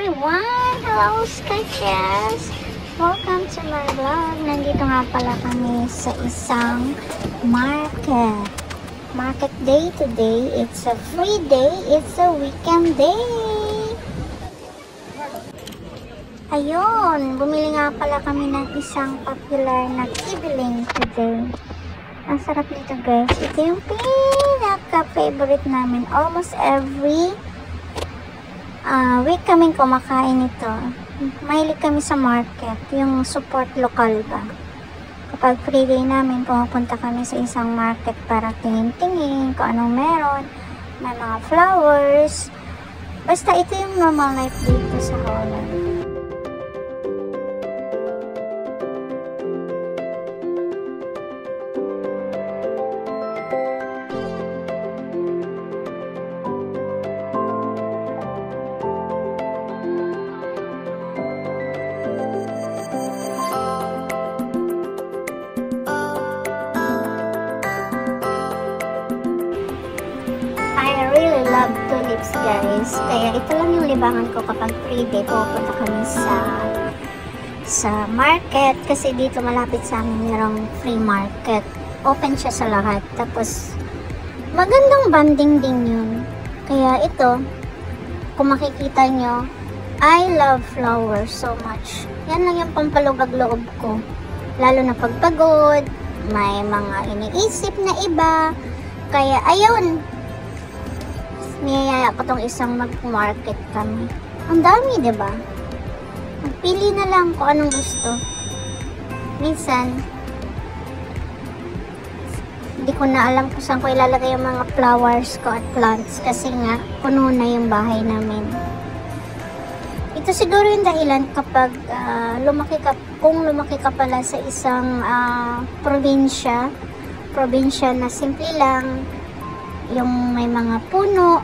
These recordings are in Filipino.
everyone! Hello, Sketches! Welcome to my vlog. Nandito nga pala kami sa isang market. Market day today. It's a free day. It's a weekend day. Ayun, bumili nga pala kami ng isang popular na kibiling today. Ang sarap nito, guys. Ito yung pinaka-favorite namin. Almost every week kaming kumakain ito. Mahilig kami sa market, yung support local ba. Kapag free day namin, pumupunta kami sa isang market para tingin-tingin kung anong meron. May mga flowers. Basta ito yung normal life dito sa Holland. Tulips, guys. Kaya ito lang yung libangan ko kapag free day. Pupunta kami sa market kasi dito malapit sa amin merong free market. Open siya sa lahat. Tapos magandang banding din yun. Kaya ito, kung makikita nyo, I love flowers so much. Yan lang yung pampalugag-loob ko. Lalo na pagpagod, may mga iniisip na iba. Kaya ayun, niyayaya ko tong isang mag-market kami. Ang dami, diba? Magpili na lang kung anong gusto. Minsan, hindi ko na alam kung saan ko ilalagay yung mga flowers ko at plants kasi nga, puno na yung bahay namin. Ito siguro yung dahilan kapag kung lumaki ka pala sa isang probinsya na simple lang, yung may mga puno,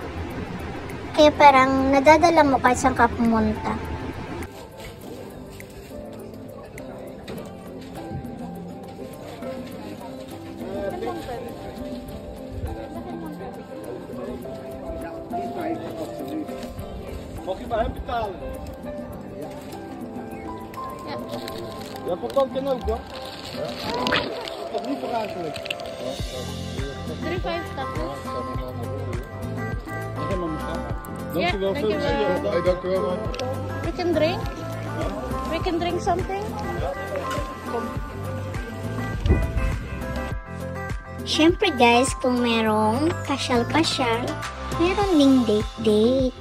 kaya parang nadadala mo kahit saan ka pumunta. Mag je bij hem betalen? Ja. Ja, contant kan ook hoor. Ja. Toch niet verruimelijk. 3,5 tapos. Dank u wel voor het zien. Hey, dank u wel. We can drink? We can drink something? Kom. Siyempre guys, kung merong pasyal-pasyal, meron ding date-date.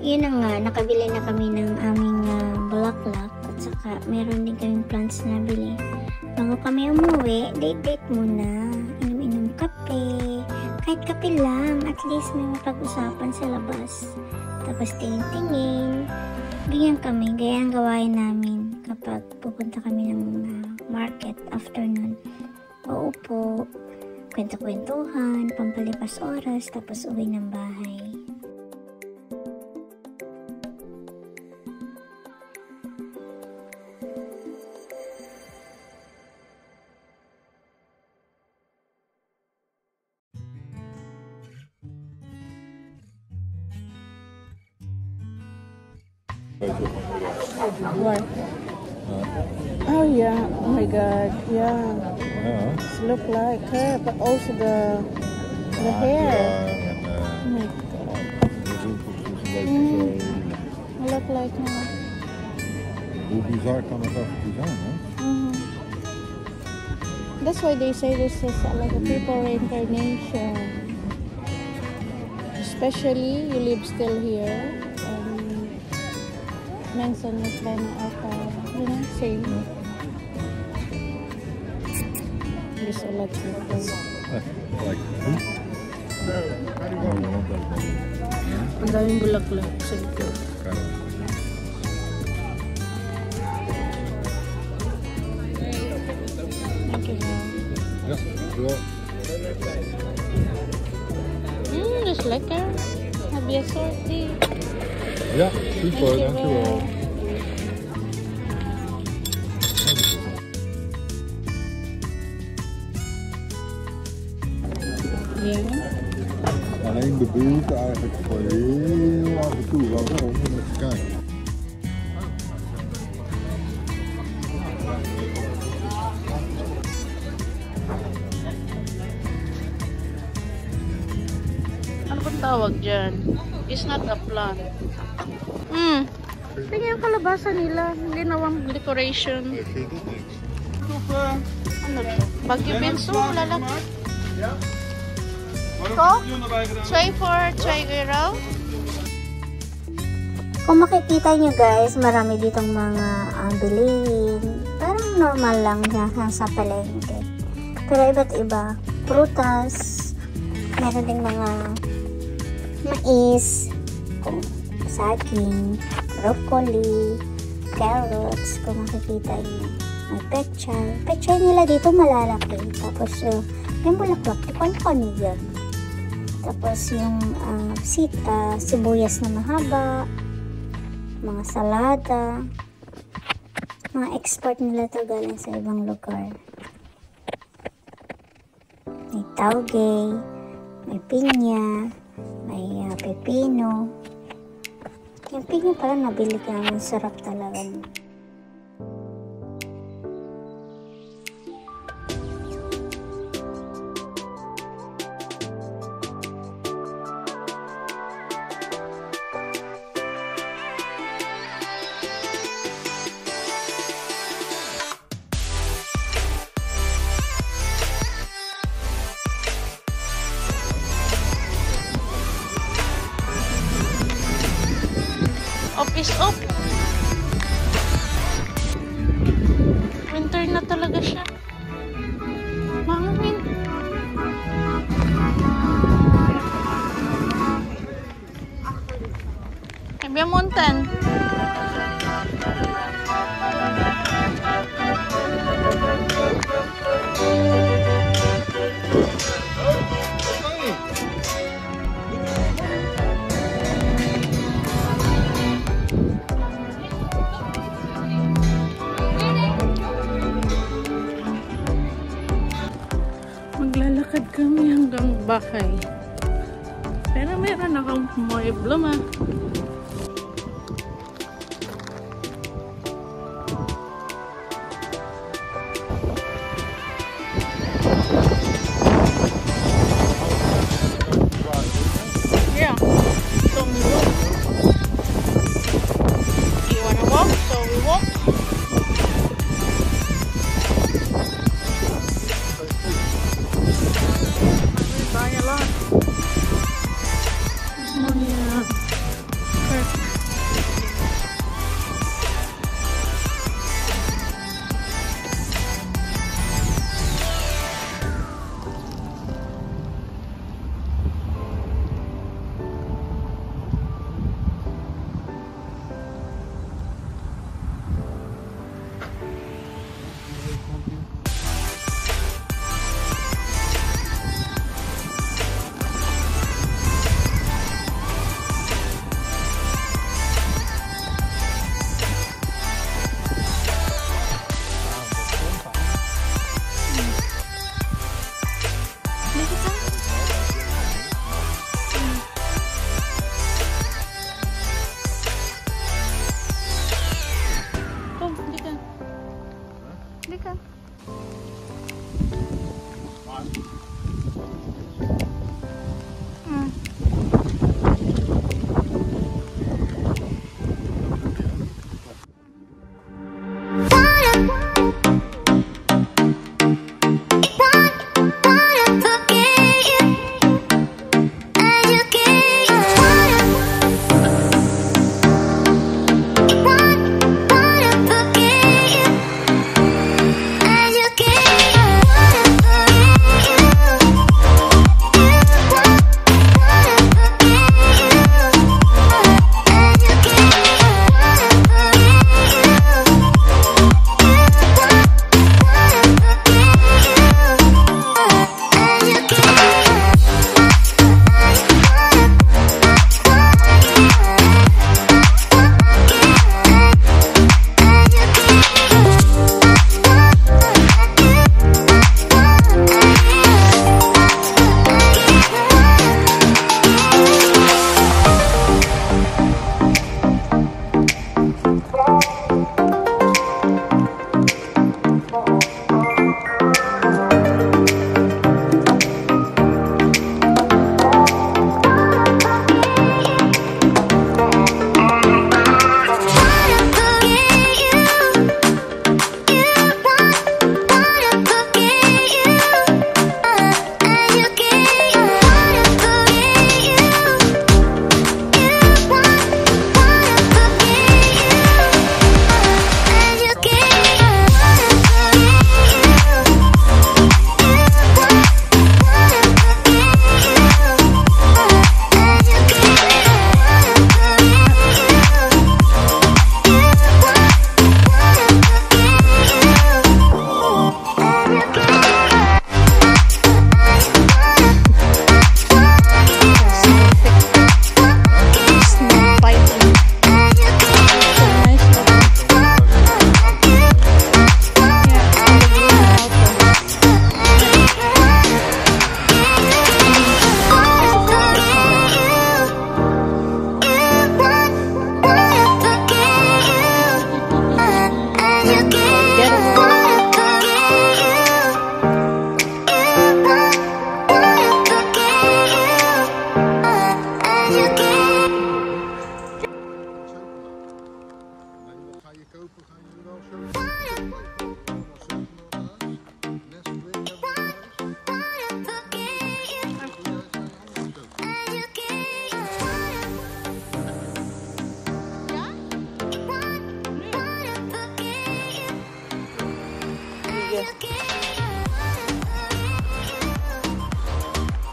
Yun na nga, nakabili na kami ng aming bulaklak at saka meron din kaming plants na bili. Bago kami umuwi, date-date muna. Inom-inom kape. Kahit kape lang, at least may mapag-usapan sa labas. Tapos tingin-tingin. Ganyan kami, gaya ang gawain namin kapag pupunta kami ng market afternoon. Uupo, kwento-kwentuhan, pampalipas oras, tapos uwi ng bahay. What? Oh yeah, oh my god, yeah. It look like her, but also the hair. Oh my god. Look like her. Hoe bizar kan het even zijn, hè? That's why they say this is like a people reincarnation. Especially you live still here. Mensen is bijna altijd, same. Dus so like ang daming bulaklak sa likod. Thank you. Ja, dankjewel. Dat is lekker. Heb je assortie? Ja, super, dankjewel. Ja. Alleen de buurt eigenlijk voor heel af en toe wel om even kijken. tawag dyan? It's not a plant. Tingnan yung kalabasa nila. Ginawang decoration. Ano to? Bagyo Benso, lalaki. Ko? Try for Chaigiraw? Kung makikita nyo guys, marami ditong mga bilihin. Parang normal lang sa palengke. Pero iba't iba. Prutas, meron ding mga mais, saging, broccoli, carrots, kung makikita nyo. May pechay. Pechay nila dito malalaki. Tapos yung bulaklak, ano yun. Tapos yung sibuyas na mahaba, mga salada, mga export nila to galing sa ibang lugar. May taugay, may pinya, may pepino. Yung pinya parang nabili ka, masarap talaga. Is up. Winter na talaga siya. Mangin. Ibig mountain. Maglalakad kami hanggang bahay. Pero meron akong problema. Yeah. So we walk. You wanna walk? So we walk.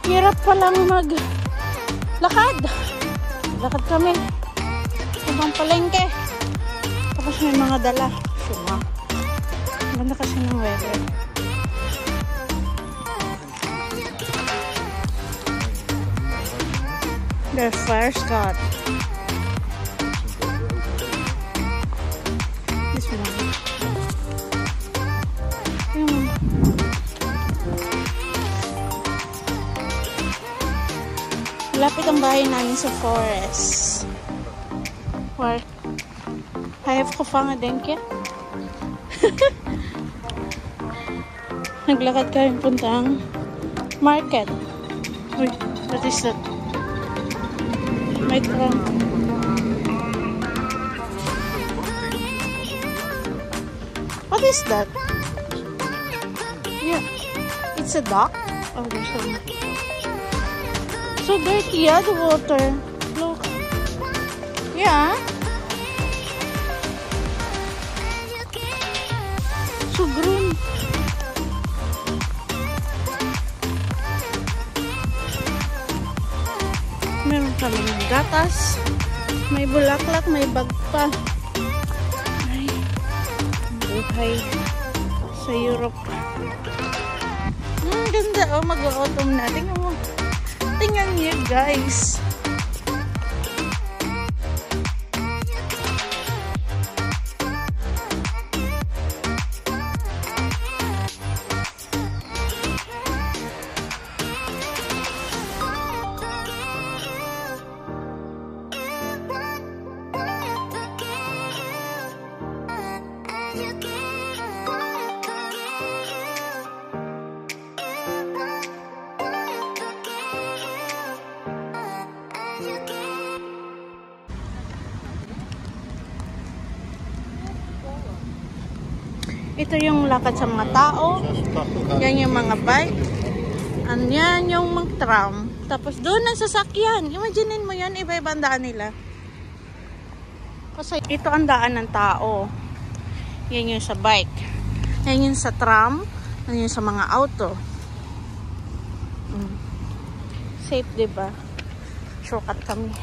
Hirap palang maglakad. Lakad kami. Ibang palengke. Tapos may mga dala. Suma. Ganda kasi ng weather. The first cut. This one. Malapit ang bahay namin sa forest. Where I have gevangen, denk je? Naglakad kami puntang market. Uy, what is that? May tram. What is that? Yeah, it's a duck. Oh, there's a so dirty, yeah, the water. Look. Yeah. So green. Meron kami ng gatas. May bulaklak, may bag pa. Ay, buhay sa Europe. Ganda. Oh, mag-autumn na. Tingnan mo. Tingnan niyo, guys. Ito yung lakad sa mga tao. Yan yung mga bike. Yan yung mga tram. Tapos doon ang sasakyan. Imaginein mo yun, iba-ibang daan nila. Kasi ito ang daan ng tao. Yan yung sa bike. Yan yung sa tram. Yan yung sa mga auto. Safe, diba? Shortcut kami.